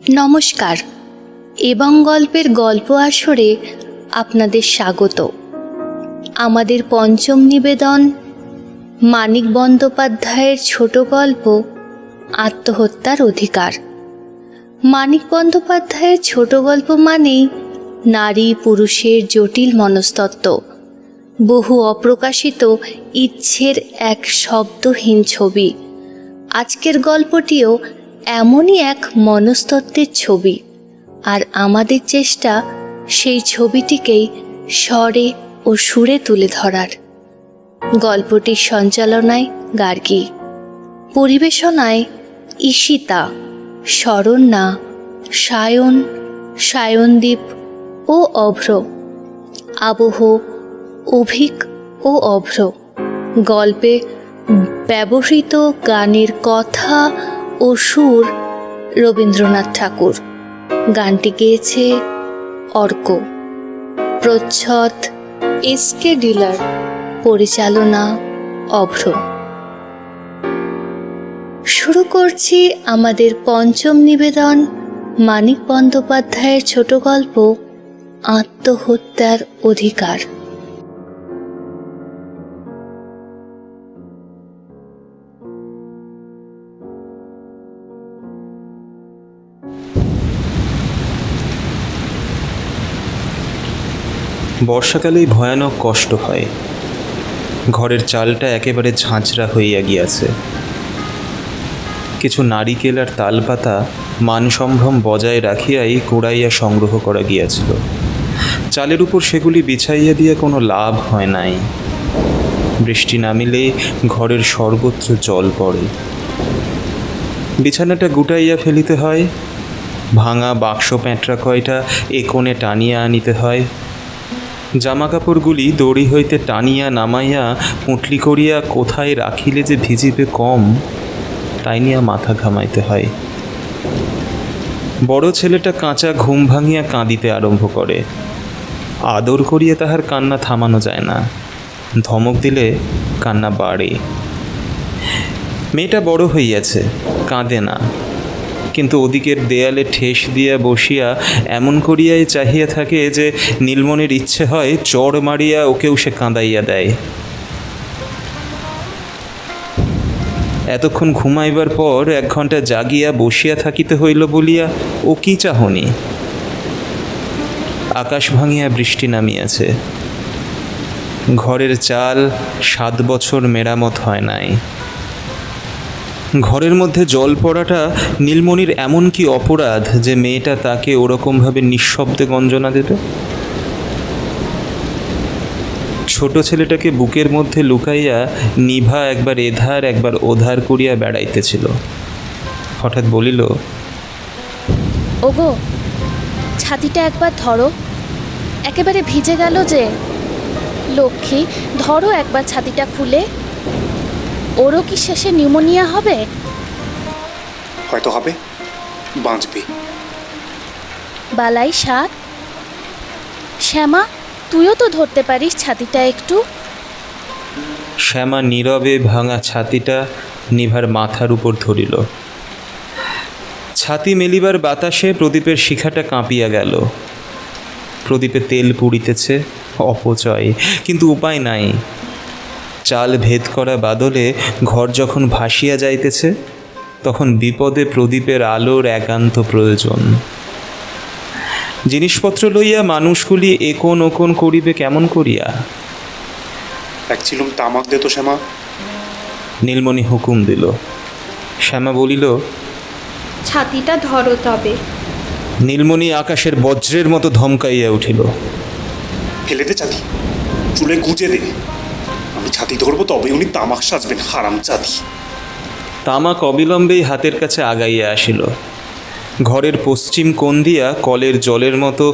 নমস্কার এবং গল্পের গল্প আসরে আপনাদের স্বাগত। আমাদের পঞ্চম নিবেদন মানিক বন্দ্যোপাধ্যায়ের ছোট গল্প আত্মহত্যার অধিকার। মানিক বন্দ্যোপাধ্যায়ের ছোট গল্প মানেই নারী পুরুষের জটিল মনস্তত্ত্ব, বহু অপ্রকাশিত ইচ্ছের এক শব্দহীন ছবি। আজকের গল্পটিও এমনই এক মনস্তত্ত্বের ছবি, আর আমাদের চেষ্টা সেই ছবিটিকেই স্বরে ও সুরে তুলে ধরার। গল্পটির সঞ্চালনায় গার্গী, পরিবেশনায় ঈশিতা, শরণ্যা, সায়ন, সায়নদীপ ও অভ্র, আবহ, অভিক ও অভ্র। গল্পে ব্যবহৃত গানের কথা ও সুর রবীন্দ্রনাথ ঠাকুর। গানটি গেয়েছে অর্ক। প্রচ্ছদ এসকে ডিলার, পরিচালনা অভ্র। শুরু করছি আমাদের পঞ্চম নিবেদন মানিক বন্দ্যোপাধ্যায়ের ছোট গল্প আত্মহত্যার অধিকার। বর্ষাকালেই ভয়ানক কষ্ট হয়। ঘরের চালটা একেবারে ঝাঁঝরা হইয়া গিয়াছে। কিছু নারিকেল আর তালপাতা মান সম্ভ্রম বজায় রাখিয়াই কুড়াইয়া সংগ্রহ করা গিয়াছিল। চালের উপর সেগুলি বিছাইয়া দিয়ে কোনো লাভ হয় নাই। বৃষ্টি নামিলেই ঘরের সর্বত্র জল পড়ে। বিছানাটা গুটাইয়া ফেলিতে হয়, ভাঙা বাক্স প্যাঁটরা কয়টা এ কোণে টানিয়া আনিতে হয়। জামা কাপড়গুলি দড়ি হইতে টানিয়া নামাইয়া পুঁটলি করিয়া কোথায় রাখিলে যে ভিজিবে কম, তাই নিয়া মাথা ঘামাইতে হয়। বড় ছেলেটা কাঁচা ঘুম ভাঙিয়া কাঁদিতে আরম্ভ করে। আদর করিয়া তাহার কান্না থামানো যায় না, ধমক দিলে কান্না বাড়ে। মেয়েটা বড় হইয়াছে, কাঁদে না, কিন্তু ওদিকের দেয়ালে ঠেস দিয়া বসিয়া এমন করিয়াই চাহিয়া থাকে যে নীলমণির ইচ্ছে হয় চড় মারিয়া ওকেও সে কাঁদাইয়া দেয়। এতক্ষণ ঘুমাইবার পর 1 ঘণ্টা জাগিয়া বসিয়া থাকিতে হইল বলিয়া ও কি চাহনি। আকাশ ভাঙিয়া বৃষ্টি নামিয়াছে। ঘরের চাল 7 বছর মেরামত হয় নাই। ঘরের মধ্যে জল পড়াটা নীলমণির এমন কি অপরাধ যে মেয়েটা তাকে ওরকমভাবে নিঃশব্দে গঞ্জনা দেবে? ছোট ছেলেটাকে বুকের মধ্যে লুকাইয়া নিভা একবার এধার একবার ওধার করিয়া বেড়াইতেছিল। হঠাৎ বলিল, ওগো, ছাতিটা একবার ধরো, একেবারে ভিজে গেল যে। লক্ষ্মী, ধরো একবার ছাতিটা খুলে। ওরও কি শেষে নিউমোনিয়া হবে? হয়তো হবে, বাঁচবে। বালাই সাত। শ্যামা, তুইও তো ধরতে পারিস ছাতিটা একটু। শ্যামা নীরবে ভাঙা ছাতিটা নিভার মাথার উপর ধরিল। ছাতি মেলিবার বাতাসে প্রদীপের শিখাটা কাঁপিয়া গেল। প্রদীপে তেল পুড়িতেছে, অপচয়, কিন্তু উপায় নাই। চাল ভেদ করা বাদলে ঘর যখন ভাসিয়া যাইতেছে, তখন বিপদে প্রদীপের আলোর একান্ত প্রয়োজন। জিনিসপত্র লইয়া মানুষগুলি একোন ওকোন করিবে কেমন করিয়া? এক চিলুম তামাক দে তো শ্যামা। নীলমণি হুকুম দিল। শ্যামা বলিল, ছাতিটা ধরো তবে। নীলমণি আকাশের বজ্রের মতো ধমকাইয়া উঠিল, ফেলে দে ছাতি, চুলে গুজে দে। আমি ছাতি ধরবো তবে উনি তামাক সাজবেন, হারাম জাদি। তামাক অবিলম্বেই হাতের কাছে আগাইয়া আসিল। ঘরের পশ্চিম কোণ দিয়া কলের জলের মতো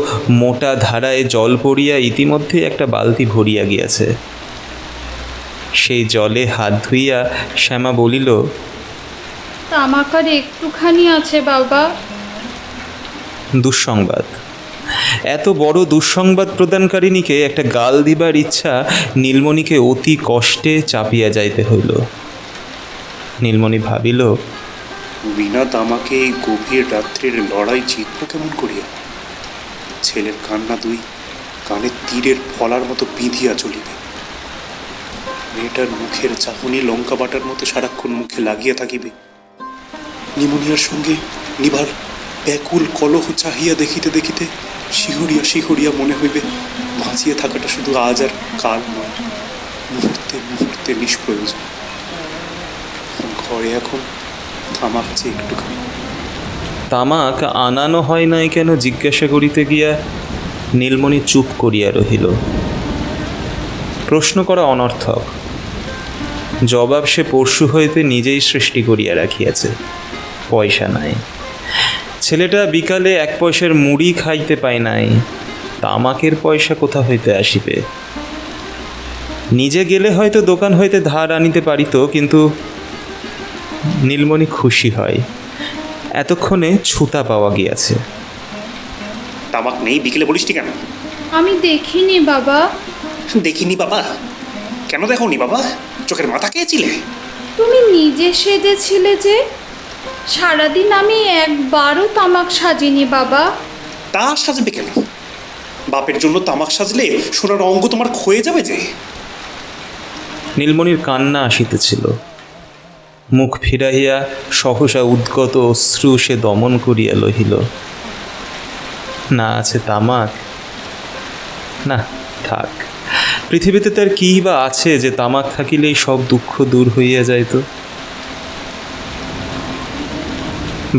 মোটা ধারায় জল পড়িয়া ইতিমধ্যে একটা বালতি ভরিয়া গিয়াছে। সেই জলে হাত ধুইয়া শ্যামা বলিল, তামাক আর একটুখানি আছে বাবা। দুঃসংবাদ। এত বড় দুঃসংবাদ প্রদানকারিণীকে একটা গাল দিবার ইচ্ছা নীলমণিকে অতি কষ্টে চাপিয়া যাইতে হইল। নীলমণি ভাবিল, বিনা তামাকে এই গভীর রাত্রের লড়াই জিতব কেমন করিয়া? ছেলের কান্না দুই কানের তীরের ফলার মতো বিঁধিয়া চলিবে। মেয়েটার মুখের চাহনি লঙ্কা বাটার মতো সারাক্ষণ মুখে লাগিয়া থাকিবে। নিমোনিয়ার সঙ্গে নিভার ব্যাকুল কলহ চাহিয়া দেখিতে দেখিতে শিহরিয়া শিহরিয়া মনে হইবে বাঁচিয়া থাকাটা শুধু আজ আর কাল নয়, মুহূর্তে মুহূর্তে নিষ্প্রয়োজন। ঘরে এখন তামাক আছে একটুখানি। তামাক আনানো হয় নাই কেন জিজ্ঞাসা করিতে গিয়া নীলমণি চুপ করিয়া রহিল। প্রশ্ন করা অনর্থক, জবাব সে পরশু হইতে নিজেই সৃষ্টি করিয়া রাখিয়াছে। পয়সা নাই, ছেলেটা বিকালে 1 পয়সার মুড়ি খাইতে পায় নাই, তামাকের পয়সা কোথা হইতে আসিবে? নিজে গেলে হয়তো দোকান হইতে ধার আনিতে পারিত, কিন্তু নীলমণি খুশি হয় এতক্ষণে ছুতা পাওয়া গিয়াছে। তামাক নেই বিকেলে বলিসটি কেন? আমি দেখিনি বাবা। দেখিনি বাবা? কেন দেখোনি বাবা? চোখের মাথা খেয়েছিলে? তুমি নিজে সেজেছিলে যে। সারাদিন আমি একবারও তামাক সাজিনি বাবা। তা সাজবে কেন? বাপের জন্য তামাক সাজলে সোনার অঙ্গ তোমার ক্ষয়ে যাবে যে। নীলমণির কান্না আসিতেছিল, মুখ ফিরাইয়া সহসা উদ্গত অশ্রু সে দমন করিয়া লহিল। না আছে তামাক? না, থাক। পৃথিবীতে তার কী বা আছে যে তামাক থাকিলেই সব দুঃখ দূর হইয়া যাইত?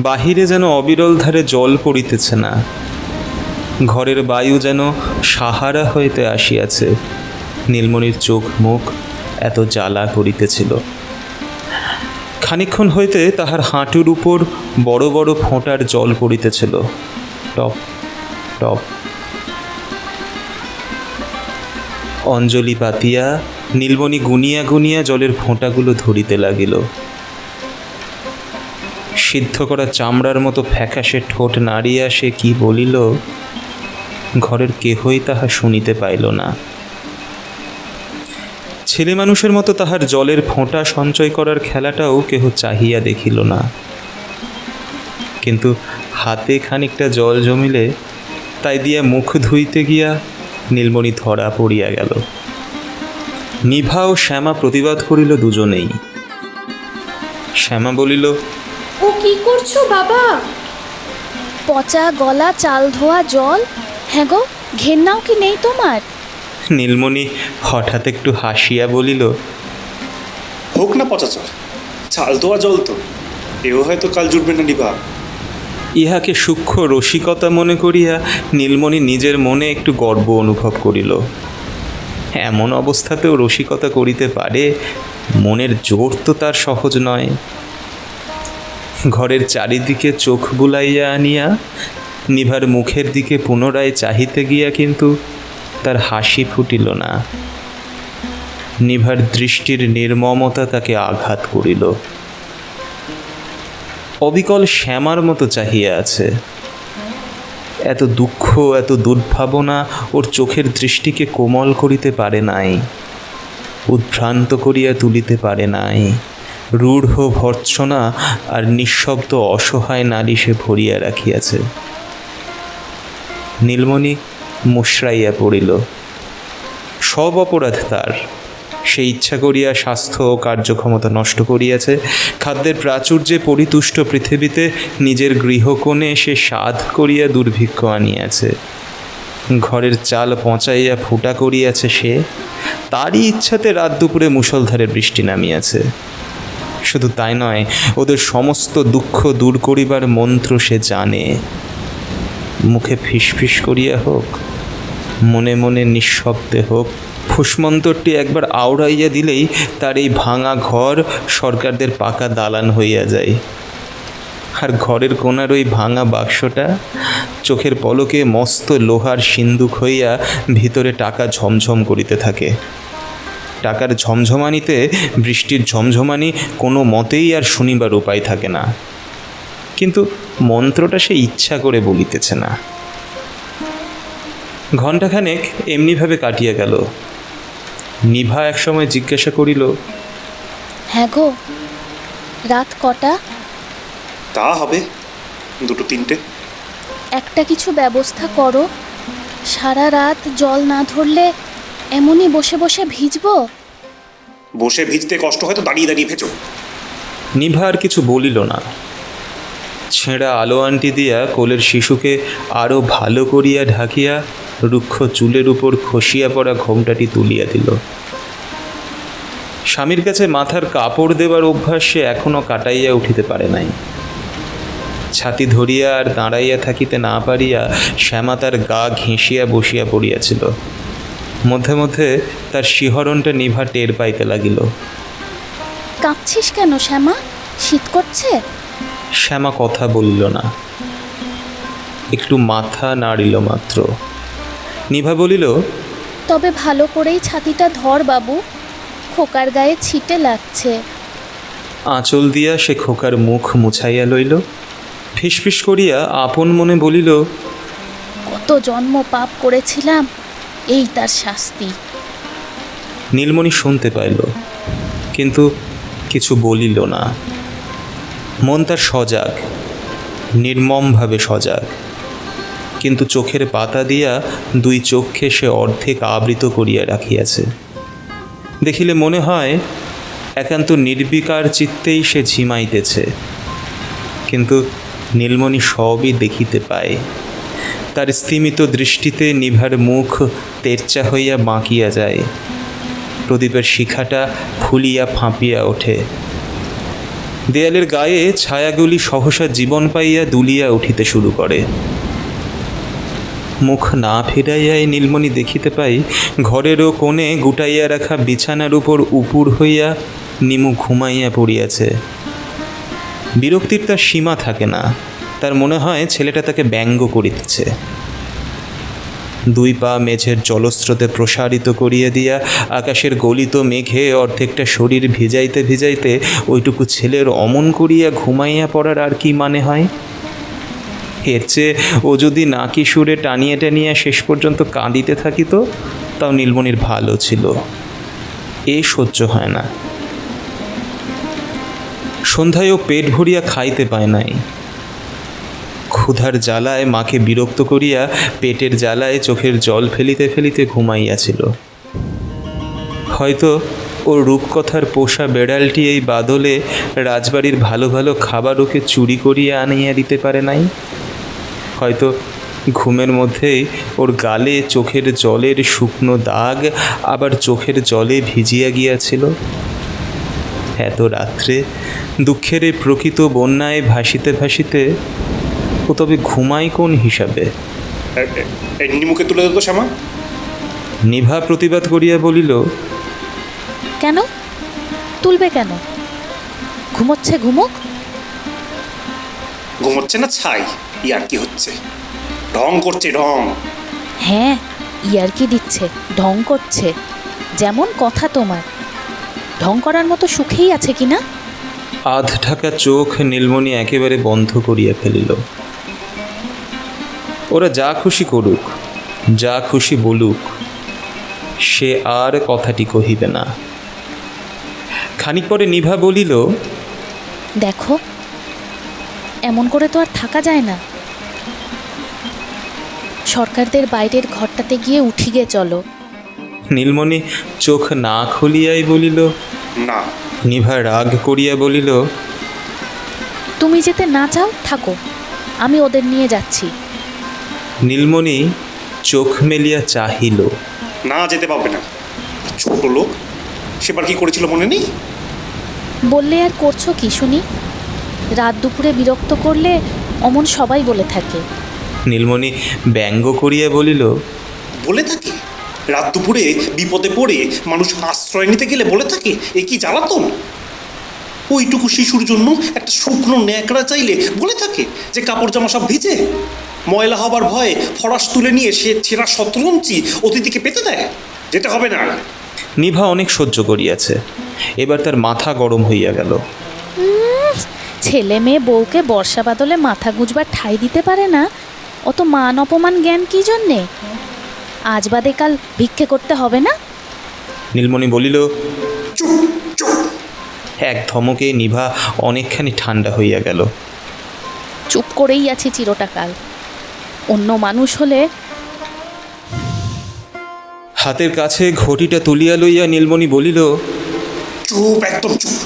বাহিরে যেন অবিরল ধারে জল পড়িতেছে না, ঘরের বায়ু যেন সাহারা হইতে আসিয়াছে। নীলমণির চোখ মুখ এত জ্বালা করিতেছিল। খানিকক্ষণ হইতে তাহার হাঁটুর উপর বড় বড় ফোঁটার জল পড়িতেছিল, টপ টপ। অঞ্জলি পাতিয়া নীলমণি গুনিয়া গুনিয়া জলের ফোঁটাগুলো ধরিতে লাগিল। সিদ্ধ করা চামড়ার মতো ফ্যাকাশে ঠোঁট নাড়িয়া সে কি বলিল, ঘরের কেহই তাহা শুনিতে পাইল না। ছেলে মানুষের মতো তাহার জলের ফোঁটা সঞ্চয় করার খেলাটাও কেহ চাহিয়া দেখিল না। কিন্তু হাতে খানিকটা জল জমিলে তাই দিয়া মুখ ধুইতে গিয়া নীলমণি ধরা পড়িয়া গেল। নিভা ও শ্যামা প্রতিবাদ করিল দুজনেই। শ্যামা বলিল, ও কি করছো বাবা? পচা গলা চাল ধোয়া জল। হ্যাঁ গো, ঘেন্নাও কি নেই তোমার? নীলমণি হঠাৎ একটু হাসিয়া বলিল, হোক না পচা চল, চাল দেওয়া জল তো, এও হয়তো কাল জুটবে না নিভা। ইহাকে সূক্ষ্ম রসিকতা মনে করিয়া নীলমণি নিজের মনে একটু গর্ব অনুভব করিল। এমন অবস্থাতেও রসিকতা করিতে পারে, মনের জোর তো তার সহজ নয়। ঘরের চারিদিকে চোখ বুলাইয়া আনিয়া নিভার মুখের দিকে পুনরায় চাহিতে গিয়া কিন্তু তার হাসি ফুটিল না। নিভার দৃষ্টির নির্মমতা তাকে আঘাত করিল। অবিকল শ্যামার মতো চাহিয়া আছে। এত দুঃখ, এত দুর্ভাবনা ওর চোখের দৃষ্টিকে কোমল করিতে পারে নাই, উদ্ভ্রান্ত করিয়া তুলিতে পারে নাই। রূঢ় ভর্ৎসনা আর নিঃশব্দ অসহায় নারী সে ভরিয়া রাখিয়াছে। নীলমণি মুশড়াইয়া পড়িল। সব অপরাধ তার। সে ইচ্ছা করিয়া স্বাস্থ্য ও কার্যক্ষমতা নষ্ট করিয়াছে। খাদ্যের প্রাচুর্যে পরিতুষ্ট পৃথিবীতে নিজের গৃহকোণে সে সাধ করিয়া দুর্ভিক্ষ আনিয়াছে। ঘরের চাল পচাইয়া ফুটা করিয়াছে সে। তারই ইচ্ছাতে রাত দুপুরে মুষলধারে বৃষ্টি নামিয়াছে। শুধু তাই নয়, ওদের সমস্ত দুঃখ দূর করিবার মন্ত্র সে জানে। মুখে ফিসফিস করিয়া হোক, মনে মনে নিঃশব্দে হোক, ফুসমন্তরটি একবার আওড়াইয়া দিলেই তার এই ভাঙা ঘর সরকারদের পাকা দালান হইয়া যায়। আর ঘরের কোণার ওই ভাঙা বাক্সটা চোখের পলকে মস্ত লোহার সিন্দুক হইয়া ভিতরে টাকা ঝমঝম করিতে থাকে। টাকার ঝমঝমানিতে বৃষ্টির ঝমঝমানি কোনো মতেই আর শুনিবার উপায় থাকে না। কিন্তু মন্ত্রটা সে ইচ্ছা করে বলিতেছে না। ঘণ্টাখানেক এমনিভাবে কাটিয়া গেল। নিভা একসময় জিজ্ঞাসা করিল, হ্যাঁ গো, রাত কটা? তা হবে, দুটো তিনটে। একটা কিছু ব্যবস্থা করো। সারা রাত জল না ধরলে এমনই বসে বসে ভিজবো। বসে ভিজতে কষ্ট হয় তো দাঁড়িয়ে দাঁড়িয়ে ভেজো। নিভা আর কিছু বলিল না। ছেঁড়া আলো আন্টি দিয়া কোলের শিশুকে আরও ভালো করিয়া ঢাকিয়া রুক্ষ চুলের উপর খসিয়া পড়া ঘোমটাটি তুলিয়া দিল। স্বামীর কাছে মাথার কাপড় দেবার অভ্যাস সে এখনও কাটাইয়া উঠিতে পারে নাই। ছাতি ধরিয়া আর দাঁড়াইয়া থাকিতে না পারিয়া শ্যামা তার গা ঘেঁষিয়া বসিয়া পড়িয়াছিল। মধ্যে মধ্যে তার শিহরণটা নিভা টের পাইতে লাগিল। কাঁপছিস কেন শ্যামা? শীত করছে? শ্যামা কথা বলিল না, একটু মাথা নাড়িল মাত্র। নিভা বলিল, তবে ভালো করেই ছাতিটা ধর বাবু, খোকার গায়ে ছিটে লাগছে। আঁচল দিয়া সে খোকার মুখ মুছাইয়া লইল। ফিসফিস করিয়া আপন মনে বলিল, কত জন্ম পাপ করেছিলাম, এই তার শাস্তি। নীলমণি শুনতে পাইল, কিন্তু কিছু বলিল না। মন তার সজাগ, নির্মমভাবে সজাগ, কিন্তু চোখের পাতা দিয়া দুই চক্ষে সে অর্ধেক আবৃত করিয়া রাখিয়াছে। দেখিলে মনে হয় একান্ত নির্বিকার চিত্তেই সে ঝিমাইতেছে, কিন্তু নীলমণি সবই দেখিতে পায়। তার স্থিমিত দৃষ্টিতে নিভার মুখ তেরচা হইয়া বাঁকিয়া যায়। প্রদীপের শিখাটা ফুলিয়া ফাঁপিয়া ওঠে। দেয়ালের গায়ে ছায়াগুলি সহসা জীবন পাইয়া দুলিয়া উঠিতে শুরু করে। মুখ না ফিরাইয়াই নীলমণি দেখিতে পাই ঘরেরও কোণে গুটাইয়া রাখা বিছানার উপর উপুর হইয়া নিমু ঘুমাইয়া পড়িয়াছে। বিরক্তির তার সীমা থাকে না। তার মনে হয় ছেলেটা তাকে ব্যঙ্গ করিতেছে। দুই পা মেঝের জলস্রোতে প্রসারিত করিয়া দিয়া আকাশের গলিত মেঘে অর্ধেকটা শরীর ভিজাইতে ভিজাইতে ওইটুকু ছেলের অমন করিয়া ঘুমাইয়া পড়ার আর কি মানে হয়? এর চেয়ে ও যদি নাকি সুরে টানিয়ে টানিয়া শেষ পর্যন্ত কাঁদিতে থাকিত, তাও নীলমণির ভালো ছিল। এ সহ্য হয় না। সন্ধ্যায় ও পেট ভরিয়া খাইতে পায় নাই। ক্ষুধার জ্বালায় মাকে বিরক্ত করিয়া পেটের জ্বালায় চোখের জল ফেলিতে ফেলিতে ঘুমাইয়াছিল। হয়তো ওর রূপকথার পোষা বেড়ালটি এই বাদলে রাজবাড়ির ভালো ভালো খাবার ওকে চুরি করিয়া আনিয়া দিতে পারে নাই। হয়তো ঘুমের মধ্যেই ওর গালে চোখের জলের শুকনো দাগ আবার চোখের জলে ভিজিয়া গিয়াছিল। এত রাত্রে দুঃখের এই প্রকৃত বন্যায় ভাসিতে ভাসিতে ও তবে ঘুমাই কোন হিসাবে? নিমুখে তুলে দিত শ্যামা। নিভা প্রতিবাদ করিয়া বলিল, কেন তুলবে কেন? ঘুমোচ্ছে ঘুমোক। ঘুমোচ্ছে না ছাই, ইয়ার কি হচ্ছে? ঢং করছে ঢং। হ্যাঁ, ইয়ার্কি দিচ্ছে, ঢং করছে। যেমন কথা তোমার, ঢং করার মতো সুখেই আছে কি না? আধ ঢাকা চোখ নীলমণি একেবারে বন্ধ করিয়া ফেলিল। ওরা যা খুশি করুক, যা খুশি বলুক, সে আর কথাটি কহিবে না। খানিক পরে নিভা বলিল, দেখো, এমন করে তো আর থাকা যায় না। সরকারদের বাইরের ঘরটাতে গিয়ে উঠি গে চলো। নীলমণি চোখ না খুলিয়াই বলিল, না। নিভা রাগ করিয়া বলিল, তুমি যেতে না চাও থাকো, আমি ওদের নিয়ে যাচ্ছি। নীলমণি চোখ মেলিয়া চাহিল। না, যেতে পারবে না। ছোট লোক, সেবার কি করেছিল মনে নেই? বললে আর করছো কি শুনি? রাত দুপুরে বিরক্ত করলে অমন সবাই বলে থাকে। নীলমণি ব্যঙ্গ করিয়া বলিল, বলে থাকে? রাত দুপুরে বিপদে পড়ে মানুষ আশ্রয় নিতে গেলে বলে থাকে? এ কি জ্বালাতন! ওইটুকু শিশুর জন্য একটা শুকনো ন্যাকড়া চাইলে বলে থাকে যে কাপড় জামা সব ভিজে। ময়লা হবার ভয়ে ফরাস তুলে নিয়ে সে ছেঁড়া শতরঞ্চি অতিথিকে পেতে দেয়। যেতে হবে না। নিভা অনেক সহ্য করিয়াছে, এবার তার মাথা গরম হইয়া গেল। ছেলে মেয়ে বউকে বর্ষা বাদলে মাথা গুঁজবার ঠাঁই দিতে পারে না, অত মান অপমান জ্ঞান কি জন্যে? আজ বাদে কাল ভিক্ষে করতে হবে না? নীলমণি বলিল, চুপ চুপ। এক ধমকে নিভা অনেকখানি ঠান্ডা হইয়া গেল। চুপ করেই আছি চিরটাকাল। অন্য মানুষ হলে হাতের কাছে ঘটিটা তুলিয়া লইয়া নীলমণি বলিল, চুপ, একদম চুপ।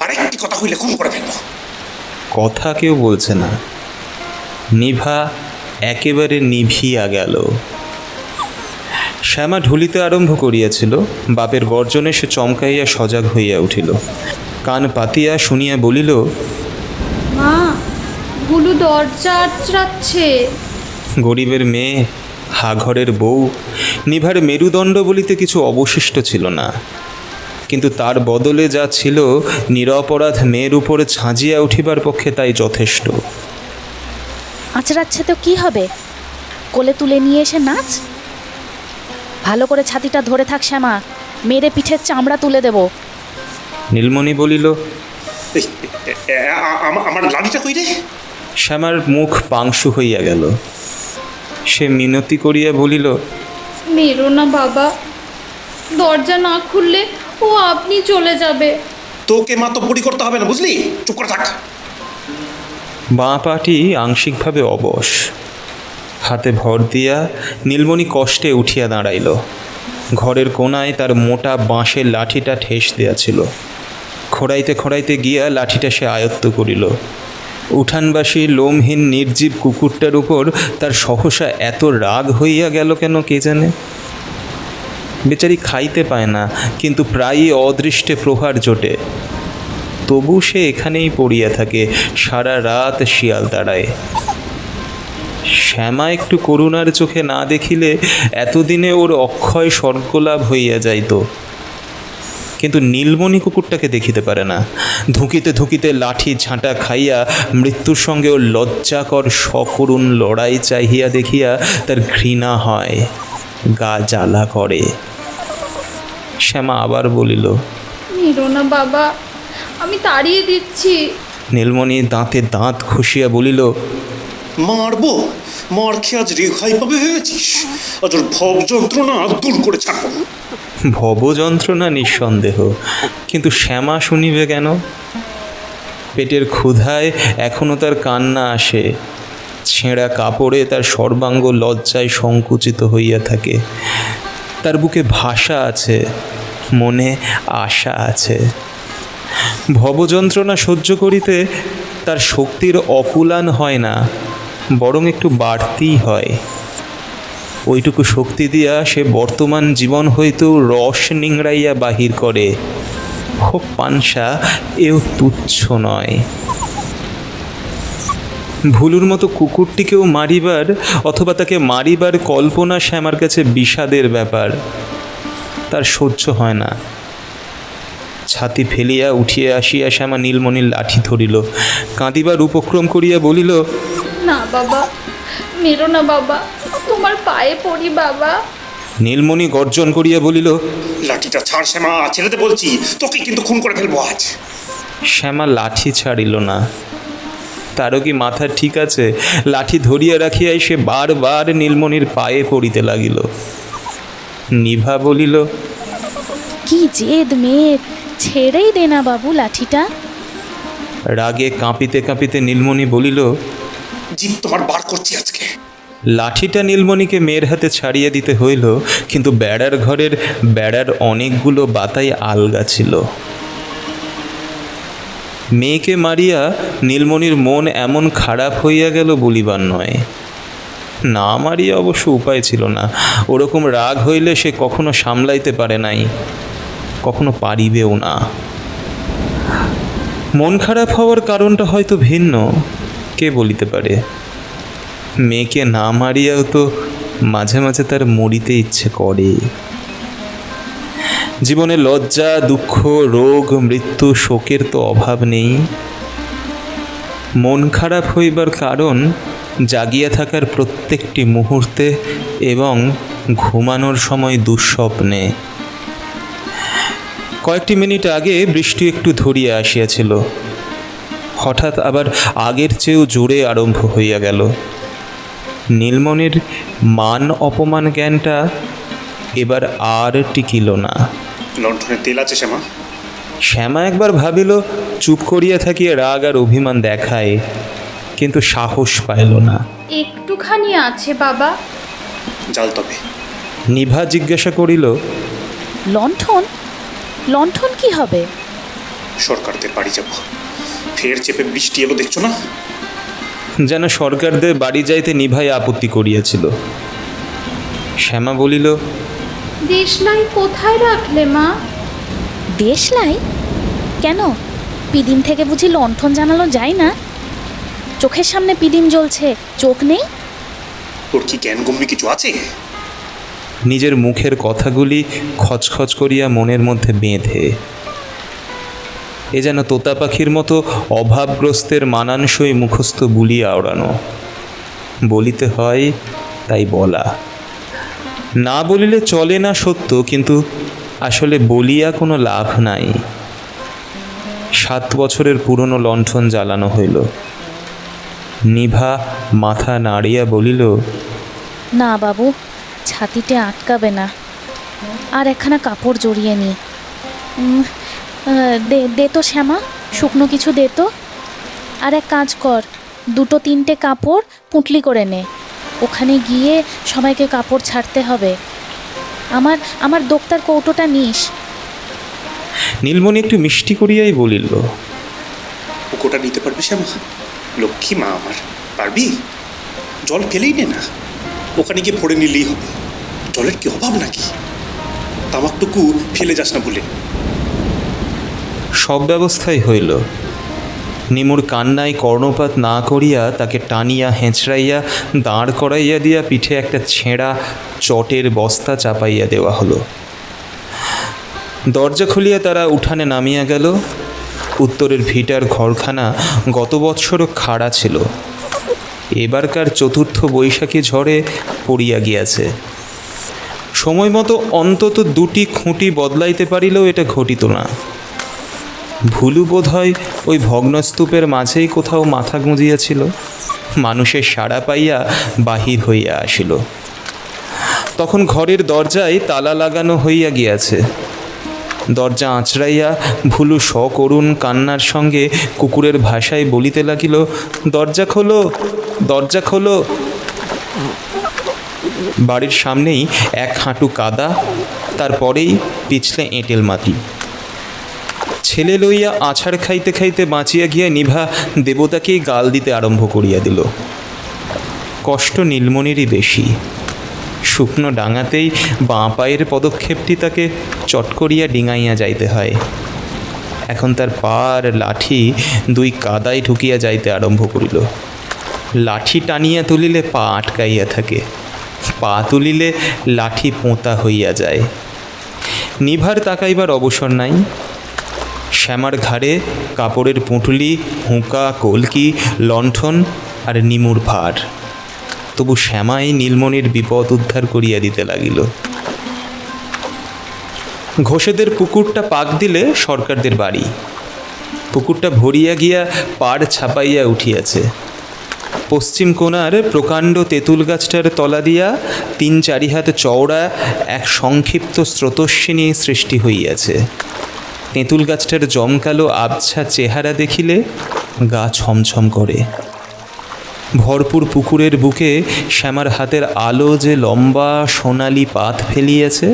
আরেকটি কথা হইলে খুন করে ফেলবো। কথা কেউ বলছে না। নিভা একেবারে নিভিয়া গেল। শ্যামা ঢুলিতে আরম্ভ করিয়াছিল। বাপের গর্জনে সে চমকাইয়া সজাগ হইয়া উঠিল। কান পাতিয়া শুনিয়া বলিল, মা, ভুলু দরজা আঁচড়াচ্ছে। গরিবের মেয়ে, হাঘরের বউ, নিভার মেরুদণ্ড বলিতে কিছু অবশিষ্ট ছিল না। কিন্তু তার বদলে যা ছিল নিরপরাধ মেয়ের উপরে ঝাঁঝিয়া উঠিবার পক্ষে তাই যথেষ্ট। আঁচড়াচ্ছে তো কি হবে, কোলে তুলে নিয়ে এসে নাচ। ভালো করে ছাতিটা ধরে থাক শ্যামা, মেরে পিঠের চামড়া তুলে দেব। নীলমণি বলিল, এই, আমার লাঠিটা কই রে? শ্যামার মুখ পাংশু হইয়া গেল। সে মিনতি করিয়া বলিল, মেরো না বাবা, দরজা না খুললে ও আপনি চলে যাবে। তোকে মাতব্বরি করতে হবে না, বুঝলি? চুপ করে থাক। বাঁ পাটি আংশিকভাবে অবশ। হাতে ভর দিয়া নীলমণি কষ্টে উঠিয়া দাঁড়াইল। ঘরের কোণায় তার মোটা বাঁশের লাঠিটা ঠেস দেয়া ছিল। খোঁড়াইতে খোঁড়াইতে গিয়া লাঠিটা সে আয়ত্ত করিল। উঠানবাসী লোমহীন নির্জীব কুকুরটার উপর তার সহসা এত রাগ হইয়া গেল কেন কে জানে। বেচারি খাইতে পায় না, কিন্তু প্রায়ই অদৃষ্টে প্রহার জোটে। তবু সে এখানেই পড়িয়া থাকে, সারা রাত শিয়াল তাড়ায়। শ্যামা একটু করুণার চোখে না দেখিলে এতদিনে ওর অক্ষয় স্বর্গলাভ হইয়া যাইত। কিন্তু নীলমণি কুকুরটাকে দেখিতে পারে না। ধুঁকিতে ধুঁকিতে লাঠি ঝাঁটা খাইয়া মৃত্যুর সঙ্গে ওর লজ্জাকর সকরুণ লড়াই চাহিয়া দেখিয়া তার ঘৃণা হয়, গা জ্বালা করে। শ্যামা আবার বলিল, মেরো না বাবা, আমি তাড়িয়ে দিচ্ছি। নীলমণি দাঁতে দাঁত ঘষিয়া বলিল, মারবো? মার খেয়ে আজ রেহাই পাবে ভেবেছিস? আজ ওর ভব যন্ত্রণা দূর করে ছাড়বো। ভবযন্ত্রণা নিঃসন্দেহ, কিন্তু শ্যামা শুনিবে কেন? পেটের ক্ষুধায় এখনও তার কান্না আসে। ছেঁড়া কাপড়ে তার সর্বাঙ্গ লজ্জায় সংকুচিত হইয়া থাকে। তার বুকে ভাষা আছে, মনে আশা আছে। ভবযন্ত্রণা সহ্য করিতে তার শক্তির অকুলান হয় না, বরং একটু বাড়তিই হয়। ওইটুকু শক্তি দিয়া সে বর্তমান জীবন হইতেও রস নিংড়াইয়া বাহির করে। হোক পানসা, এও তুচ্ছ নয়। ভুলুর মতো কুকুরটিকেও মারিবার অথবা তাকে মারিবার কল্পনা শ্যামার কাছে বিষাদের ব্যাপার। তার সহ্য হয় না। ছাতি ফেলিয়া উঠিয়া আসিয়া শ্যামা নীলমণির লাঠি ধরিল। কাঁদিবার উপক্রম করিয়া বলিল, না বাবা, মেরো না বাবা, তোমার পায়ে পড়ি বাবা। নীলমণি গর্জন করিয়া বলিল, লাঠিটা ছাড় শ্যামা, ছেড়েতে বলছি। তোকে কিন্তু খুন করে ফেলবো আজ। শ্যামা লাঠি ছাড়িল না। তারও কি মাথা ঠিক আছে? লাঠি ধরিয়া রাখিয়াই সে বারবার নীলমণির পায়ে পড়িতে লাগিল। নিভা বলিল, কি জেদ মেয়ের, ছেড়েই দে না বাবু লাঠিটা। রাগে কাঁপিতে কাঁপিতে নীলমণি বলিল, জিভ তোমার বার করছি আজকে। লাঠিটা নীলমণিকে মেয়ের হাতে ছাড়িয়ে দিতে হইল, কিন্তু বেড়ার ঘরের বেড়ার অনেকগুলো বাতাই আলগা ছিল। মেয়েকে মারিয়া নীলমণির মন এমন খারাপ হইয়া গেল বলিবার নয়। না মারিয়া অবশ্য উপায় ছিল না। ওরকম রাগ হইলে সে কখনো সামলাইতে পারে নাই, কখনো পারিবেও না। মন খারাপ হওয়ার কারণটা হয়তো ভিন্ন, কে বলিতে পারে। মেয়েকে না মারিয়াও তো মাঝে মাঝে তার মরিতে ইচ্ছে করে। জীবনে লজ্জা, দুঃখ, রোগ, মৃত্যু, শোকের তো অভাব নেই। মন খারাপ হইবার কারণ জাগিয়া থাকার প্রত্যেকটি মুহূর্তে এবং ঘুমানোর সময় দুঃস্বপ্নে। কয়েকটি মিনিট আগে বৃষ্টি একটু ধরিয়া আসিয়াছিল, হঠাৎ আবার আগের চেয়েও জোরে আরম্ভ হইয়া গেল। নীলমণির মান অপমান জ্ঞানটা এবার আর টিকিল না। লণ্ঠনে তেল আছে শ্যামা? শ্যামা একবার ভাবিল চুপ করিয়া থাকিয়া রাগ আর অভিমান দেখায়, কিন্তু সাহস পাইল না। একটুখানি আছে বাবা। জাল তবে। নিভা জিজ্ঞাসা করিল, লণ্ঠন? লণ্ঠন কি হবে? সরকারদের বাড়ি যাব, ফের চেপে বৃষ্টি এলো দেখছো না? যেন সরকারদের বাড়ি যাইতে নিভাই আপত্তি করিয়াছিল। শ্যামা বলিল, দেশলাই কোথায় রাখলে মা? দেশলাই? কেন, পিদিম থেকে বুঝি লণ্ঠন জানালো যায় না? চোখের সামনে পিদিম জ্বলছে, চোখ নেই? তোর কি জ্ঞান গম্ভী কিছু আছে? নিজের মুখের কথাগুলি খচখচ করিয়া মনের মধ্যে বেঁধে। এ যেন তোতা পাখির মতো অভাবগ্রস্তের মানানসই মুখস্থ বুলিয়া ওড়ানো। বলিতে হয় তাই বলা, না বলিলে চলে না সত্য, কিন্তু আসলে বলিয়া কোনো লাভ নাই। 7 বছরের পুরনো লণ্ঠন জ্বালানো হইল। নিভা মাথা নাড়িয়া বলিল, না বাবু, ছাতিতে আটকাবে না। আর একখানা কাপড় জড়িয়ে নি। দে তো শ্যামা, শুকনো কিছু দে তো। আর এক কাজ কর, 2-3টে কাপড় পুঁটলি করে নে। ওখানে গিয়ে সবাইকে কাপড় ছাড়তে হবে। আমার দোক্তার কৌটোটা নিস। নীলমণি একটু মিষ্টি করিয়াই বলিল, পুকুরটা নিতে পারবি শ্যামা? লক্ষ্মী মা আমার, পারবি? জল ফেলেই নে না, ওখানে গিয়ে ভরে নিলেই হবে। জলের কি অভাব নাকি? তামাকটুকু ফেলে যাস না বলে। সব ব্যবস্থাই হইল। নিমুর কান্নায় কর্ণপাত না করিয়া তাকে টানিয়া হেঁচড়াইয়া দাঁড় করাইয়া দিয়া পিঠে একটা ছেঁড়া চটের বস্তা চাপাইয়া দেওয়া হলো। দরজা খুলিয়া তারা উঠানে নামিয়া গেল। উত্তরের ভিটার ঘরখানা গত বৎসরও খাড়া ছিল, এবারকার চতুর্থ বৈশাখী ঝড়ে পড়িয়া গিয়াছে। সময় মতো অন্তত 2টি খুঁটি বদলাইতে পারিলেও এটা ঘটিত না। ভুলু বোধ হয় ওই ভগ্নস্তূপের মাঝেই কোথাও মাথা গুঁজিয়াছিল। মানুষের সাড়া পাইয়া বাহির হইয়া আসিল। তখন ঘরের দরজায় তালা লাগানো হইয়া গিয়াছে। দরজা আঁচড়াইয়া ভুলু সকরুণ কান্নার সঙ্গে কুকুরের ভাষায় বলিতে লাগিল, দরজা খোলো, দরজা খোলো। বাড়ির সামনেই 1 হাঁটু কাদা, তারপরেই পিছলে এঁটেল মাটি। ছেলে লইয়া আছাড় খাইতে খাইতে বাঁচিয়া গিয়া নিভা দেবতাকেই গাল দিতে আরম্ভ করিয়া দিল। কষ্ট নীলমণিরই বেশি। শুকনো ডাঙাতেই বাঁ পায়ের পদক্ষেপটি তাকে চট করিয়া ডিঙাইয়া যাইতে হয়। এখন তার পা আর লাঠি 2 কাদায় ঢুকিয়া যাইতে আরম্ভ করিল। লাঠি টানিয়া তুলিলে পা আটকাইয়া থাকে, পা তুলিলে লাঠি পোঁতা হইয়া যায়। নিভার তাকাইবার অবসর নাই। শ্যামার ঘাড়ে কাপড়ের পুঁটলি, হুঁকা, কলকি, লণ্ঠন আর নিমুর ভার। তবু শ্যামাই নীলমণির বিপদ উদ্ধার করিয়া দিতে লাগিল। ঘোষেদের পুকুরটা পাক দিলে সরকারদের বাড়ি। পুকুরটা ভরিয়া গিয়া পাড় ছাপাইয়া উঠিয়াছে। পশ্চিম কোণার প্রকাণ্ড তেঁতুল গাছটার তলা দিয়া 3-4 হাত চওড়া এক সংক্ষিপ্ত স্রোতস্বিনী সৃষ্টি হইয়াছে। তেঁতুল গাছটার জমকালো আবছা চেহারা দেখিলে গা ছমছম করে। ভরপুর পুকুরের বুকে শ্যামার হাতের আলো যে লম্বা সোনালি পাত ফেলিয়াছে,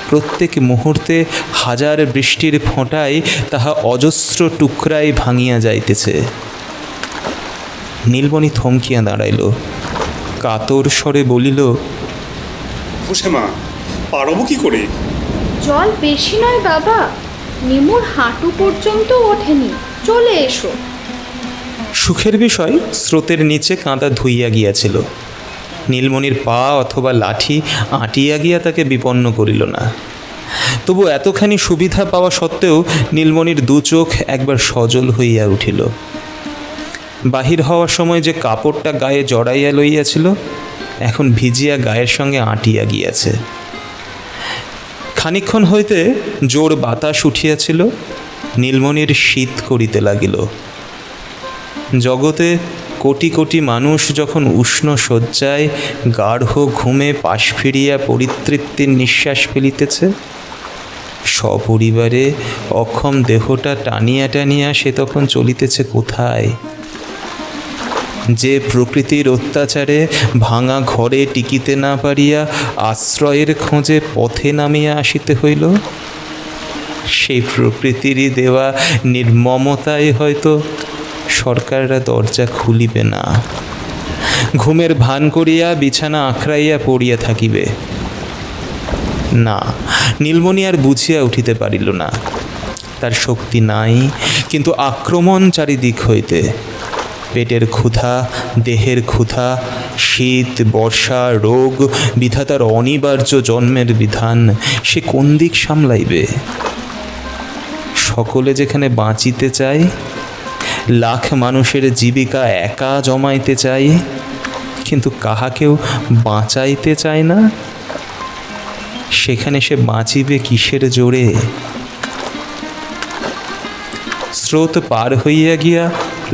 প্রত্যেক মুহূর্তে হাজার বৃষ্টির ফোঁটায় তাহা অজস্র টুকরায় ভাঙিয়া যাইতেছে। নীলমণি থমকিয়া দাঁড়াইল, কাতর স্বরে বলিল, ও শ্যামা, পারবো কি করে? জল বেশি নয় বাবা, নিমুর হাঁটু পর্যন্ত ওঠেনি, চলে এসো। সুখের বিষয়, স্রোতের নিচে কাঁদা ধুইয়া গিয়াছিল। নীলমণির পা অথবা লাঠি আঁটিয়া গিয়া তাকে বিপন্ন করিল না। তবু এতখানি সুবিধা পাওয়া সত্ত্বেও নীলমণির 2 চোখ একবার সজল হইয়া উঠিল। বাহির হওয়ার সময় যে কাপড়টা গায়ে জড়াইয়া লইয়াছিল, এখন ভিজিয়া গায়ের সঙ্গে আঁটিয়া গিয়াছে। খানিকক্ষণ হইতে জোর বাতাস উঠিয়াছিল। নীলমণির শীত করিতে লাগিল। জগতে কোটি কোটি মানুষ যখন উষ্ণ শয্যায় গাঢ় ঘুমে পাশ ফিরিয়া পরিতৃপ্তির নিঃশ্বাস ফেলিতেছে, সপরিবারে অক্ষম দেহটা টানিয়া টানিয়া সে তখন চলিতেছে কোথায়? যে প্রকৃতির অত্যাচারে ভাঙা ঘরে টিকিতে না পারিয়া আশ্রয়ের খোঁজে পথে নামিয়া আসিতে হইল, সেই প্রকৃতিরই দেওয়া নির্মমতায় হয়তো সরকাররা দরজা খুলিবে না, ঘুমের ভান করিয়া বিছানা আঁকড়াইয়া পড়িয়া থাকিবে। না, নীলমণি আর বুঝিয়া উঠিতে পারিল না। তার শক্তি নাই, কিন্তু আক্রমণ চারিদিক হইতে। পেটের ক্ষুধা, দেহের ক্ষুধা, শীত, বর্ষা, রোগ, বিধাতার অনিবার্য জন্মের বিধান, সে কোন দিক সামলাইবে? সকলে যেখানে বাঁচিতে চায়, লাখ মানুষের জীবিকা একা জমাইতে চায়, কিন্তু কাহাকেও বাঁচাইতে চায় না, সেখানে সে বাঁচিবে কিসের জোরে? স্রোত পার হইয়া গিয়া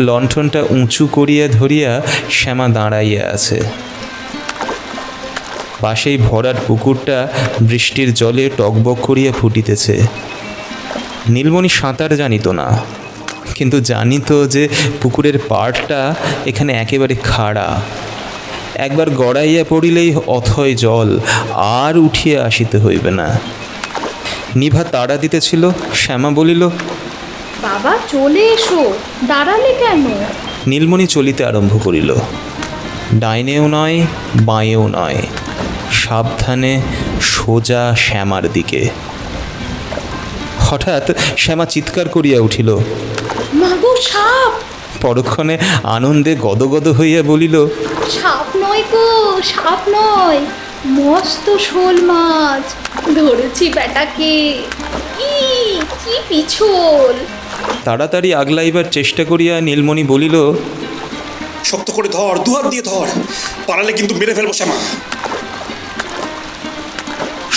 লণ্ঠনটা উঁচু করিয়া ধরিয়া শ্যামা দাঁড়াইয়া আছে। পাশেই ভরাট পুকুরটা বৃষ্টির জলে টকবক করিয়া ফুটিতেছে। নীলমণি সাঁতার জানিত না, কিন্তু জানিত যে পুকুরের পাড়টা এখানে একেবারে খাড়া। একবার গড়াইয়া পড়িলেই অথয় জল, আর উঠিয়া আসিতে হইবে না। নিভা তাড়া দিতেছিল। শ্যামা বলিল, বাবা চলে এসো, দাঁড়ালে কেন? নীলমণি চলিতে আরম্ভ করিল। ডাইনেও নয়, বাঁয়েও নয়, সাবধানে সোজা শ্যামার দিকে। হঠাৎ শ্যামা চিৎকার করিয়া উঠিল, মাগো সাপ! পরক্ষণে আনন্দে গদগদ হইয়া বলিল, সাপ নয় গো, সাপ নয়, মস্ত শোল মাছ ধরেছি বেটাকে। কি পিছল! তাড়াতাড়ি আগলাইবার চেষ্টা করিয়া নীলমণি বলিল, শক্ত করে ধর, দুহাত দিয়ে ধর, পালালে কিন্তু মেরে ফেলবো শ্যামা।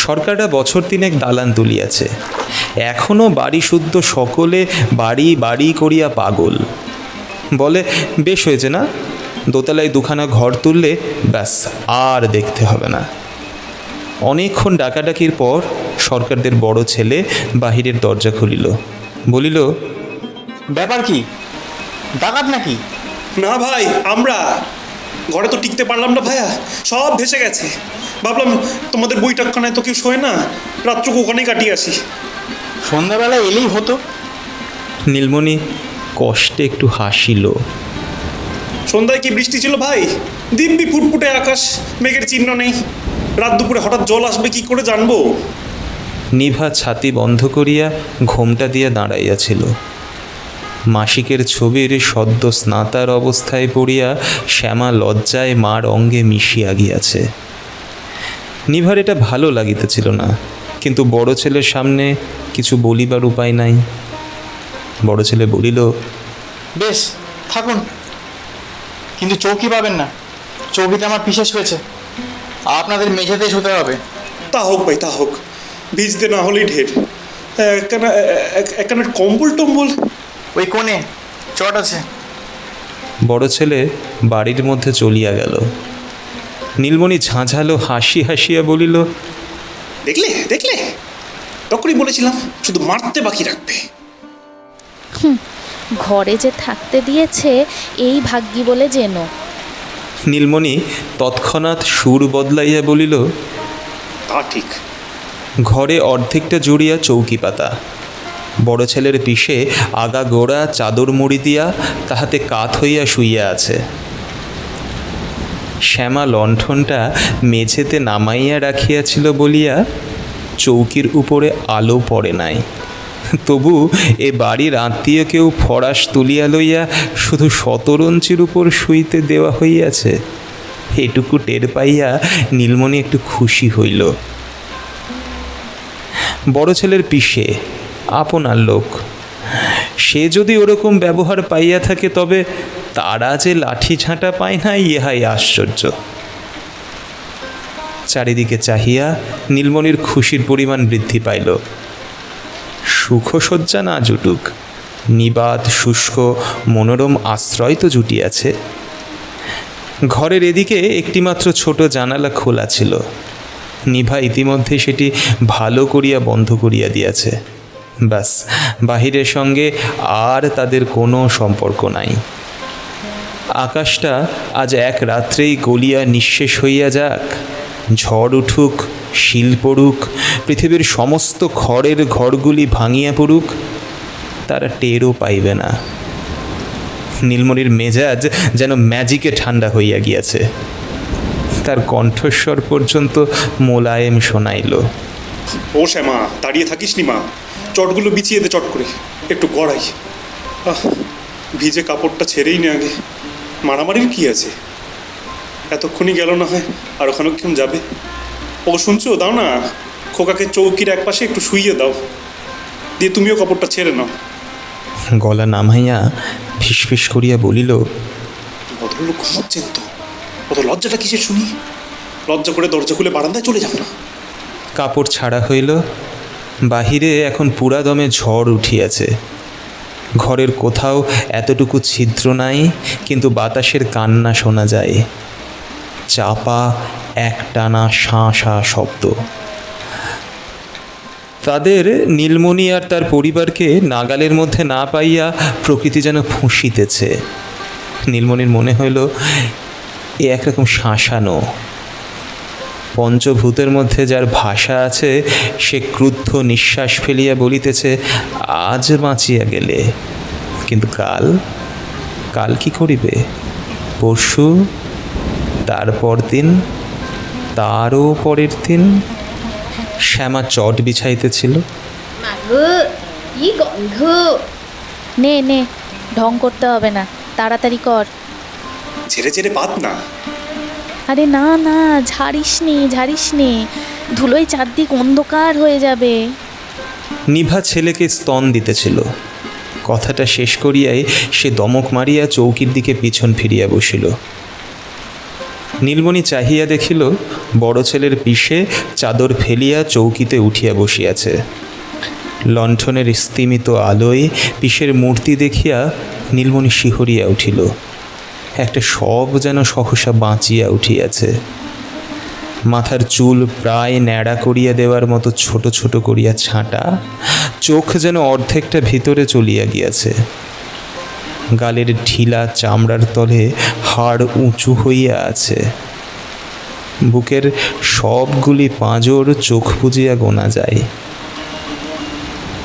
সরকারটা বছর তিনেক দালান তুলিয়াছে, এখনও বাড়ি শুদ্ধ সকলে বাড়ি বাড়ি করিয়া পাগল। বলে, বেশ হয়েছে না, দোতলায় দুখানা ঘর তুললে ব্যাস, আর দেখতে হবে না। অনেকক্ষণ ডাকাডাকির পর সরকারদের বড় ছেলে বাহিরের দরজা খুলিল। বলিল, ব্যাপার কি, ডাকাত নাকি? না ভাই, আমরা ঘরে তো টিকতে পারলাম না ভাইয়া, সব ভেসে গেছে। ভাবলাম তোমাদের বইটাখানায় তো কেউ শোয় না, রাত্রকে ওখানেই কাটিয়ে আসি। সন্ধ্যাবেলা এলেই হতো। নীলমণি কষ্টে একটু হাসিল। সন্ধ্যায় কি বৃষ্টি ছিল ভাই? দিব্যি ফুটফুটে আকাশ, মেঘের চিহ্ন নেই। রাত দুপুরে হঠাৎ জল আসবে কি করে জানবো? নিভা ছাতি বন্ধ করিয়া ঘোমটা দিয়া দাঁড়াইয়াছিল। মাসিকের ছবির সদ্য স্নাতার অবস্থায় পড়িয়া শ্যামা লজ্জায় মার অঙ্গে মিশিয়া গিয়াছে। নিভার এটা ভালো লাগিতেছিল না, কিন্তু বড় ছেলের সামনে কিছু বলিবার উপায় নাই। বড় ছেলে বলিল, বেশ থাকুন, কিন্তু চৌকি পাবেন না। চৌকিতে আমার বিশেষ হয়েছে, আপনাদের মেঝেতেই শুতে হবে। তা হোক ভাই, তা হোক, ভিজতে না হলেই ঢের। একখানা কম্বল টম্বল ওই কোণে চট আছে। বড় ছেলে বাড়ির মধ্যে চলিয়া গেল। নীলমণি ঝাঁঝালো হাসি হাসিয়া বলিল, দেখলে দেখলে, তখনই বলেছিলাম শুধু মারতে বাকি রাখবে। ঘরে যে থাকতে দিয়েছে এই ভাগ্যি বলে যেন। নীলমণি তৎক্ষণাৎ সুর বদলাইয়া বলিল, তা ঠিক। ঘরে অর্ধেকটা জুড়িয়া চৌকি পাতা, বড় ছেলের পিঠে আগা গোড়া চাদর মুড়ি দিয়া তাহাতে কাত হইয়া শুইয়া আছে। শ্যামা লণ্ঠনটা মেঝেতে নামাইয়া রাখিয়াছিল বলিয়া চৌকির উপরে আলো পড়ে নাই। তবু এ বাড়ির আত্মীয় কেউ ফরাস তুলিয়া লইয়া শুধু শতরঞ্চির উপর শুইতে দেওয়া হইয়াছে, এটুকু টের পাইয়া নীলমণি একটু খুশি হইল। বড় ছেলের পিসে আপনার লোক, সে যদি ওরকম ব্যবহার পাইয়া থাকে, তবে তারা যে লাঠি ঝাঁটা পায় না, ইহাই আশ্চর্য। চারিদিকে চাহিয়া নীলমণির খুশির পরিমাণ বৃদ্ধি পাইল। সুখসজ্জা না জুটুক, নিবাত শুষ্ক মনোরম আশ্রয় তো জুটিয়াছে। ঘরের এদিকে একটিমাত্র ছোট জানালা খোলা ছিল। নিভা ইতিমধ্যে সেটি ভালো করিয়া বন্ধ করিয়া দিয়াছে। ব্যাস, বাহিরের সঙ্গে আর তাদের কোনো সম্পর্ক নাই। আকাশটা আজ এক রাত্রেই গলিয়া নিঃশেষ হইয়া যাক, ঝড় উঠুক, শিল পড়ুক, পৃথিবীর সমস্ত খড়ের ঘরগুলি ভাঙিয়া পড়ুক, তারা টেরও পাইবে না। নীলমণির মেজাজ যেন ম্যাজিকে ঠান্ডা হইয়া গিয়াছে, তার কণ্ঠস্বর পর্যন্ত মোলায়েম শোনাইল। ও শ্যামা, দাঁড়িয়ে থাকিস নি মা, চটগুলো বিছিয়ে দে চট করে, একটু গড়াই। ভিজে কাপড়টা ছেড়েই নে আগে, মারামারির কি আছে? এতক্ষণই গেল না হয়, আর ওখানেক্ষণ যাবে। ও শুনছো, দাও না, খোকাকে চৌকির এক পাশে একটু শুইয়ে দাও, দিয়ে তুমিও কাপড়টা ছেড়ে নাও। গলা নামাইয়া ফিসফিস করিয়া বলিল, ভদ্রলোক ঘুমাচ্ছেন তো, অত লজ্জাটা কিসের শুনি? লজ্জা করে দরজা খুলে বারান্দায় চলে যাবে না? কাপড় ছাড়া হইল। বাহিরে এখন পুরা দমে ঝড় উঠিয়াছে। ঘরের কোথাও এতটুকু ছিদ্র নাই, কিন্তু বাতাসের কান্না শোনা যায়, চাপা একটানা শাঁ শাঁ শব্দ। তাদের নীলমণি আর তার পরিবারকে নাগালের মধ্যে না পাইয়া প্রকৃতি যেন ফুঁসিতেছে। নীলমণির মনে হইল এ একরকম শাঁসানো। পঞ্চভূতের মধ্যে যার ভাষা আছে, সে ক্রুদ্ধ নিঃশ্বাস ফেলিয়া বলিতেছে, আজ বাঁচিয়া গেলে, কিন্তু কাল কাল কি করিবে? পরশু, তারপর দিন, তারও পরের দিন। শ্যামা চট বিছাইতেছিল। মাগো, কি গন্ধ! নে নে, ঢং করতে হবে না, তাড়াতাড়ি কর। ছেড়ে ছেড়ে পাত না। আরে না না, ঝাড়িস নে, ধুলোয় চারদিক অন্ধকার হয়ে যাবে। নিভা ছেলেকে স্তন দিতেছিল। কথাটা শেষ করিয়াই সে দমক মারিয়া চৌকির দিকে পিছন ফিরিয়া বসিল। নীলমণি চাহিয়া দেখিল, বড় ছেলের পিঠে চাদর ফেলিয়া চৌকিতে উঠিয়া বসিয়াছে। লণ্ঠনের স্তিমিত আলোয় পিসের মূর্তি দেখিয়া নীলমণি শিহরিয়া উঠিল। একটা শব যেন সহসা বাঁচিয়া উঠিয়াছে। মাথার চুল প্রায় ন্যাড়া করিয়া দেওয়ার মতো ছোট ছোট করিয়া ছাঁটা, চোখ যেন অর্ধেকটা ভিতরে চলিয়া গিয়াছে। গালের ঢিলা চামড়ার তলে হাড় উঁচু হইয়া আছে। বুকের সবগুলি পাঁজর চোখ বুজিয়া গোনা যায়।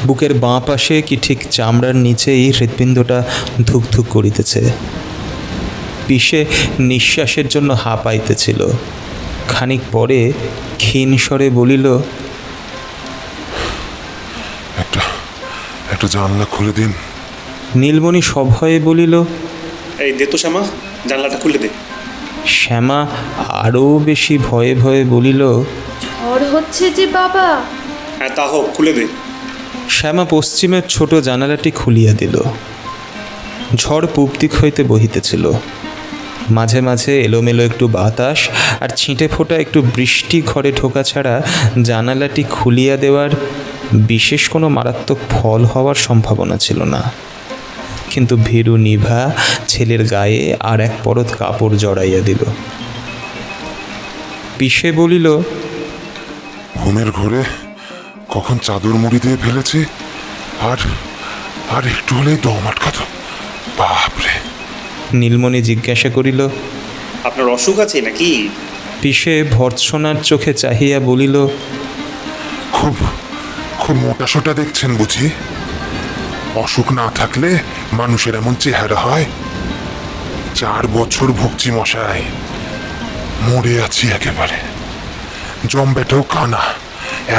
বুকের বাঁ পাশে কি ঠিক চামড়ার নিচেই হৃৎপিণ্ডটা ধুকধুক করিতেছে। পিষে নিঃশ্বাসের জন্য হাঁপাইতেছিল। খানিক পরে ক্ষীণ স্বরে বলিল, একটা জানলা খুলে দিন। নীলমণি সভয়ে বলিল, এই দে তো শ্যামা, জানলাটা খুলে দে। শ্যামা আরও বেশি ভয়ে ভয়ে বলিল, ঝড় হচ্ছে যে বাবা। হ্যাঁ তা হোক, খুলে দে। শ্যামা পশ্চিমের ছোট জানালাটি খুলিয়া দিল। ঝড় পূব দিক হইতে বহিতেছিল। মাঝে মাঝে এলোমেলো একটু বাতাস আর ছিটে ফোটা একটু বৃষ্টি ঘরে ঢোকা ছাড়া জানালাটি খুলিয়া দেওয়ার বিশেষ কোনো মারাত্মক ফল হওয়ার সম্ভাবনা ছিল না। কিন্তু ভীরু নিভা ছেলের গায়ে আর এক পরত কাপড় জড়াইয়া দিল। পিষে বলিল, ঘুমের ঘোরে কখন চাদর মুড়ি দিয়ে ফেলেছি, আর আর একটু হলেই দম আটকাতো। বাপরে! নীলমণি জিজ্ঞাসা করিল, আপনার অসুখ আছে নাকি? পিষে ভর্ৎসনার চোখে চাহিয়া বলিল, খুব খুব মোটাসোটা দেখছেন বুঝি? অসুখ না থাকলে মানুষের এমন চেহারা হয়? 4 বছর ভুগছি মশাই, মরে আছি একেবারে। জম্বেটাও কানা,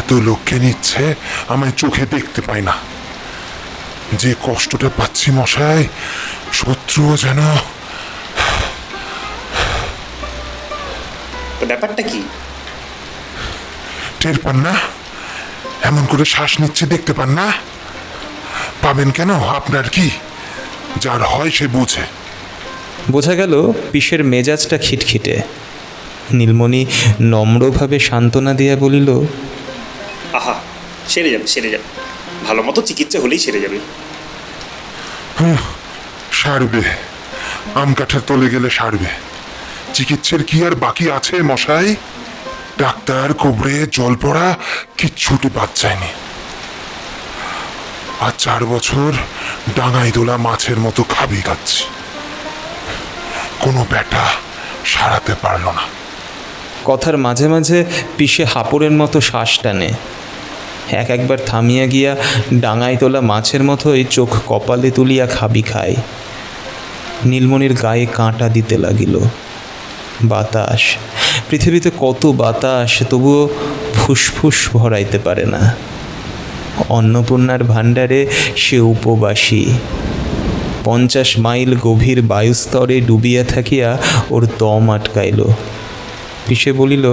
এত লোককে নিচ্ছে, আমায় চোখে দেখতে পাই না। যে কষ্টটা পাচ্ছি মশাই, শত্রুও যেন। ব্যাপারটা কি? টের পান না? এমন করে শ্বাস নিচ্ছে, দেখতে পান না? পাবেন কেন? আপনার কি? যার হয় সে বুঝে। বোঝা গেল পিসের মেজাজটা খিটখিটে। নীলমণি নম্রভাবে সান্ত্বনা দিয়া বলিল, আহা, সেরে যাবে, ভালো মতো চিকিৎসা হলেই সেরে যাবে। সারবে, আম কাঠার তলে গেলে সারবে। চিকিৎসার কি আর বাকি আছে মশাই? ডাক্তার, কোবরে, জল পড়া কিচ্ছুটি বাদ যায়নি। আর 4 বছর ডাঙায় দোলা মাছের মতো খাবি খাচ্ছি। কোনো ব্যাটা সারাতে পারল না। কথার মাঝে মাঝে পিষে হাঁপড়ের মতো শ্বাস টানে। একবার থামিয়া গিয়া ডাঙায় তোলা মাছের মতোই চোখ কপালে তুলিয়া খাবি খায়। নীলমণির গায়ে কাঁটা দিতে লাগিল। বাতাস, পৃথিবীতে কত বাতাস, তবুও ফুসফুস ভরাইতে পারে না। অন্নপূর্ণার ভাণ্ডারে সে উপবাসী। 50 মাইল গভীর বায়ুস্তরে ডুবিয়া থাকিয়া ওর দম আটকাইল। পিসে বলিল,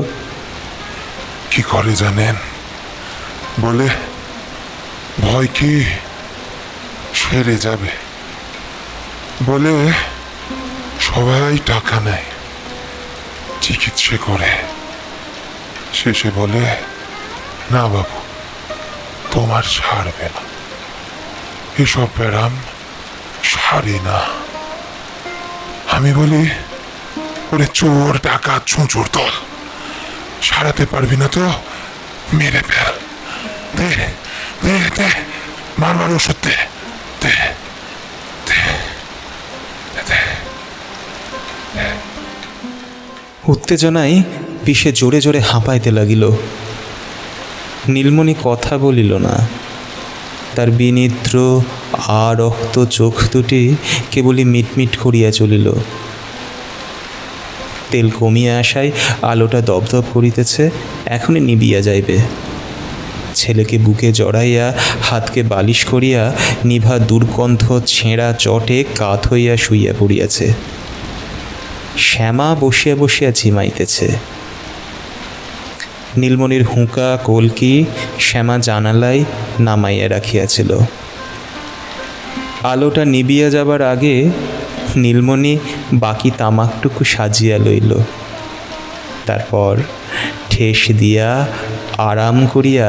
কি করে জানেন? বলে ভয় কি সেরে যাবে। বলে সবাই টাকা নেয়, চিকিৎসা করে। শেষে বলে, না বাবু, তোমার ছাড়বে না, এসব ব্যারাম সারে না। আমি বলি, ওরে চোর ডাকাত ছুঁচোর দল, সারাতে পারবি না তো মেরে ফেল, দে দে দে, মারবার ওষুধ দে দে দে দে। উত্তেজনায় পিসে জোরে জোরে হাঁপাইতে লাগিল। নীলমণি কথা বলিল না। তার বিনিদ্র রক্ত চোখ দুটি কেবলই মিটমিট করিয়া চলিল। তেল কমিয়া আসায় আলোটা দপদপ করিতেছে, এখনই নিবিয়া যাইবে। ছেলেকে বুকে জড়াইয়া হাতকে বালিশ করিয়া নিভা দুর্গন্ধ ছেঁড়া চটে কাত হইয়া শুইয়া পড়িয়াছে। শ্যামা বসিয়া বসিয়া ঝিমাইতেছে। নীলমণির হুঁকা কলকি শ্যামা জানালায় নামাইয়া রাখিয়াছিল। আলোটা নিবিয়া যাবার আগে নীলমণি বাকি তামাকটুকু সাজিয়া লইল। তারপর ঠেস দিয়া আরাম করিয়া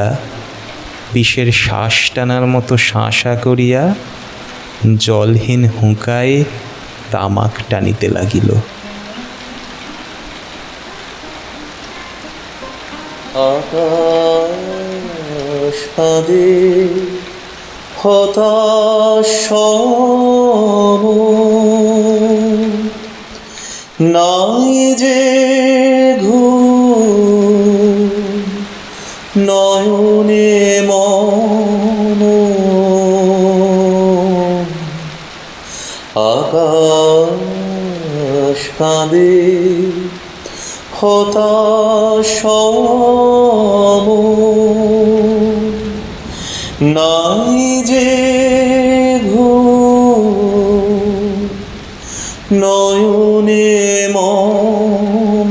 বিষের শ্বাস টানার মতো শাঁসা করিয়া জলহীন হুঁকায় তামাক টানিতে লাগিল। আকাশ কাঁদে হতাশ নাই যে ঘুম নয়নে মন, আকাশ কাঁদে হতাশ নাই যে ঘুম নয়নে মন,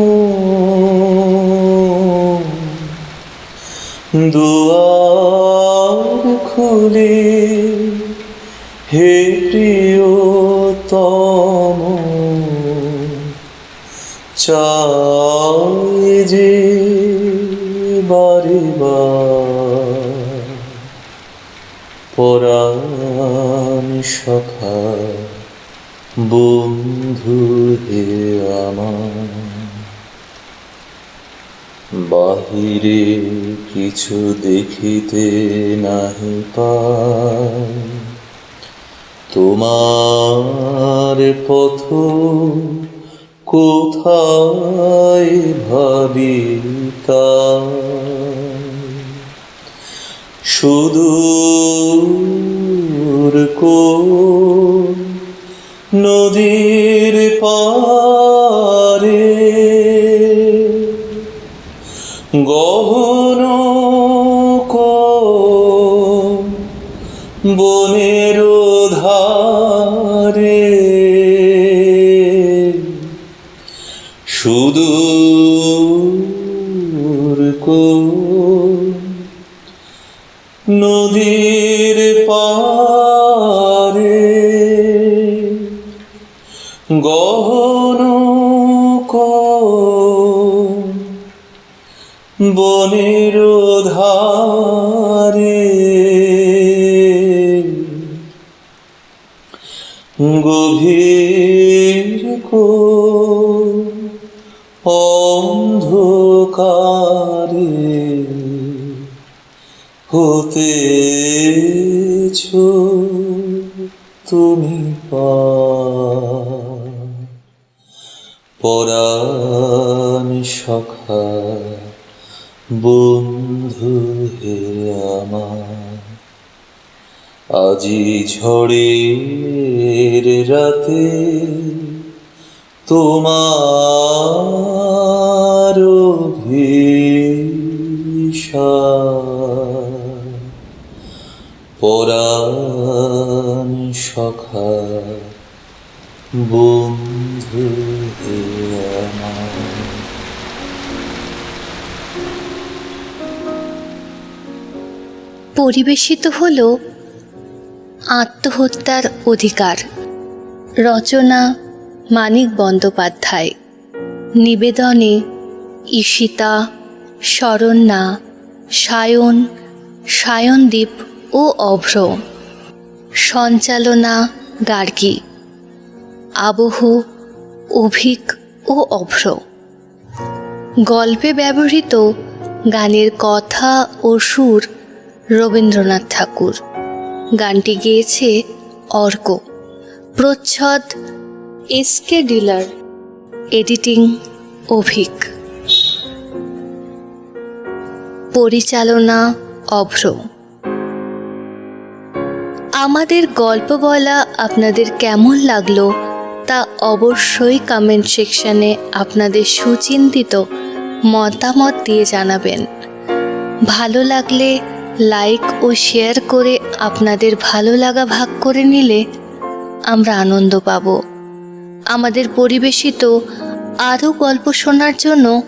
দুয়ার খুলে হে প্রিয়তম, চাই যে বারে বার পরাণ সখা বন্ধু হে আমার। বাহিরে কিছু দেখিতে নাহি পাই, তোমার পথ কোথায় ভাবি সুদূর কোন নদীর পারে গহন কোন বনের ধারে সুদূর কোন নদীর পারে গহন কোন বনের ধারে গভীর কোন অন্ধকারে হতেছ তুমি পার। পরাণ সখা বন্ধু হে আমার, আজি ঝড়ের রাতে তোমার অভিসার, পরাণ সখা বন্ধু হে আমার। পরিবেশিত হল আত্মহত্যার অধিকার। রচনা মানিক বন্দ্যোপাধ্যায়। নিবেদনে ঈশিতা, শরণ্যা, সায়ন, সায়নদীপ ও অভ্র। সঞ্চালনা গার্গী। আবহ অভিক ও অভ্র। গল্পে ব্যবহৃত গানের কথা ও সুর রবীন্দ্রনাথ ঠাকুর। গানটি গেয়েছে অর্ক। প্রচ্ছদ এসকে ডিলার। এডিটিং অভিক। পরিচালনা অভ্র। আমাদের গল্প বলা আপনাদের কেমন লাগলো তা অবশ্যই কমেন্ট সেকশনে আপনাদের সুচিন্তিত মতামত দিয়ে জানাবেন। ভালো লাগলে লাইক ও শেয়ার করে আপনাদের ভালো লাগা ভাগ করে নিলে আমরা আনন্দ পাব। আমাদের পরিবেশিত আরও গল্প শোনার জন্য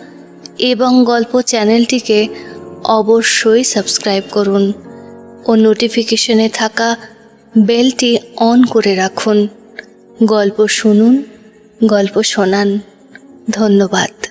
এবং গল্প চ্যানেলটিকে অবশ্যই সাবস্ক্রাইব করুন ও নোটিফিকেশনে থাকা বেলটি অন করে রাখুন। গল্প শুনুন, গল্প শোনান। ধন্যবাদ।